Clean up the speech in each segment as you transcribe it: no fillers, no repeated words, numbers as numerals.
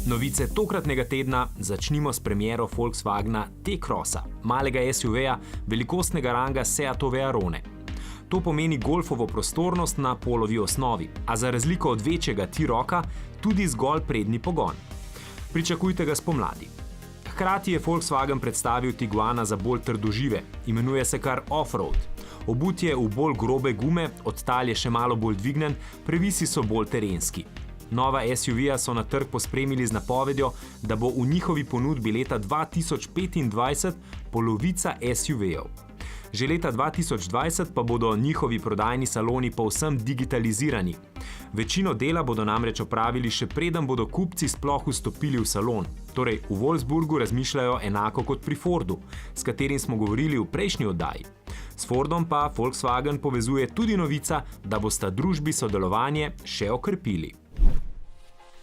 Novice tokratnega tedna začnimo s premiero Volkswagena T-Crossa, malega SUV-ja velikostnega ranga Seatove Arone. To pomeni golfovo prostornost na polovi osnovi, a za razliko od večjega T-Rocka tudi zgolj prednji pogon. Pričakujte ga spomladi. Hkrati je Volkswagen predstavil Tiguana za bolj trdožive, imenuje se kar off-road. Obut je v bolj grobe gume, odtal je še malo bolj dvignen, previsi so bolj terenski. Nova SUV-ja so na trg pospremili z napovedjo, da bo v njihovi ponudbi leta 2025 polovica SUV-jev. Že leta 2020 pa bodo njihovi prodajni saloni povsem digitalizirani. Večino dela bodo namreč opravili še preden bodo kupci sploh vstopili v salon. Torej, v Wolfsburgu razmišljajo enako kot pri Fordu, s katerim smo govorili v prejšnji oddaji. S Fordom pa Volkswagen povezuje tudi novica, da bosta družbi sodelovanje še okrepili.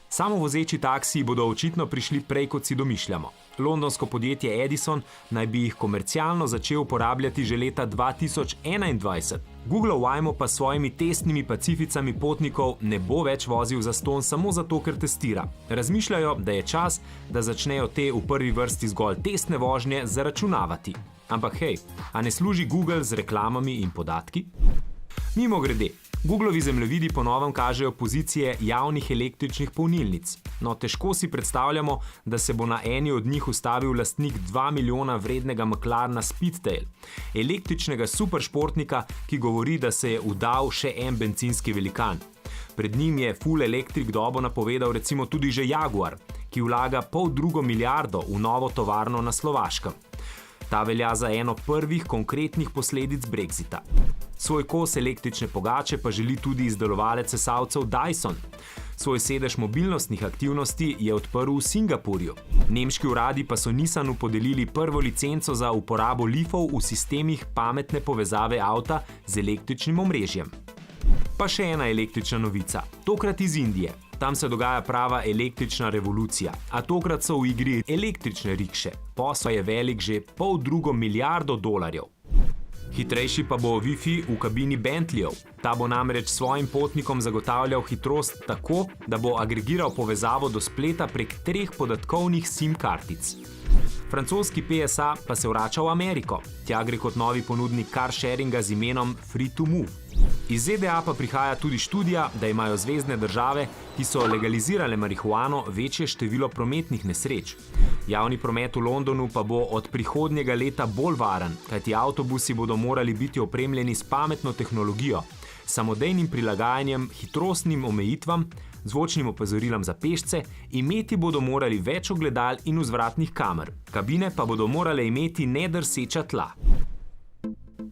Samovozeči taksiji bodo očitno prišli prej, kot si domišljamo. Londonsko podjetje Edison naj bi jih komercialno začel uporabljati že leta 2021. Google Waymo pa s svojimi testnimi pacificami potnikov ne bo več vozil zastonj samo zato, ker testira. Razmišljajo, da je čas, da začnejo te v prvi vrsti zgolj testne vožnje zaračunavati. Ampak hej, a ne služi Google z reklamami in podatki? Mimogrede, Googlovi zemljevidi po novem kažejo pozicije javnih električnih polnilnic. No, težko si predstavljamo, da se bo na eni od njih ustavil lastnik 2 milijona vrednega McLarena Speedtail, električnega superšportnika, ki govori, da se je vdal še en bencinski velikan. Pred njim je full electric dobo napovedal recimo tudi že Jaguar, ki vlaga 1,5 milijarde v novo tovarno na Slovaškem. Ta velja za eno prvih konkretnih posledic Brexita. Svoj kos električne pogače pa želi tudi izdelovalec sesalcev Dyson. Svoj sedež mobilnostnih aktivnosti je odprl v Singapurju. Nemški uradi pa so Nissanu podelili prvo licenco za uporabo lifov v sistemih pametne povezave avta z električnim omrežjem. Pa še ena električna novica, tokrat iz Indije. Tam se dogaja prava električna revolucija, a tokrat so v igri električne rikše. Posel je velik že $1,5 milijarde. Hitrejši pa bo Wi-Fi v kabini Bentleyjev. Ta bo namreč svojim potnikom zagotavljal hitrost tako, da bo agregiral povezavo do spleta prek 3 podatkovnih SIM-kartic. Francoski PSA pa se vrača v Ameriko. Tja gre kot novi ponudnik car-sharinga z imenom Free2Move. Iz ZDA pa prihaja tudi študija, da imajo zvezne države, ki so legalizirale marihuano, večje število prometnih nesreč. Javni promet v Londonu pa bo od prihodnjega leta bolj varen, kajti avtobusi bodo morali biti opremljeni s pametno tehnologijo, samodejnim prilagajanjem, hitrostnim omejitvam, zvočnim opozorilom za pešce, imeti bodo morali več ogledal in vzvratnih kamer. Kabine pa bodo morale imeti nedrseča tla.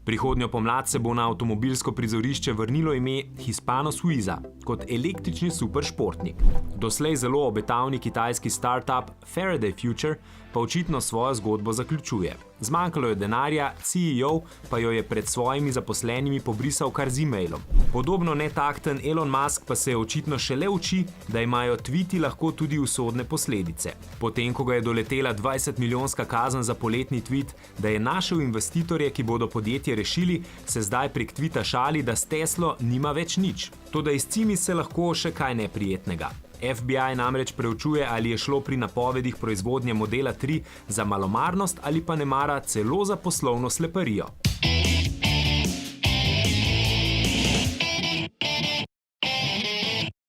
Prihodnjo pomlad se bo na avtomobilsko prizorišče vrnilo ime Hispano Suiza kot električni superšportnik. Doslej zelo obetavni kitajski startup Faraday Future pa očitno svojo zgodbo zaključuje. Zmanjkalo je denarja, CEO pa jo je pred svojimi zaposlenimi pobrisal kar z e-mailom. Podobno netakten Elon Musk pa se je očitno šele uči, da imajo tweeti lahko tudi usodne posledice. Potem, ko ga je doletela 20-milijonska kazen za poletni tweet, da je našel investitorje, ki bodo podjetje rešili, se zdaj prek tweeta šali, da s Teslo nima več nič. Toda izcimi se lahko še kaj neprijetnega. FBI namreč preučuje, ali je šlo pri napovedih proizvodnje modela 3 za malomarnost ali pa nemara celo za poslovno sleparijo.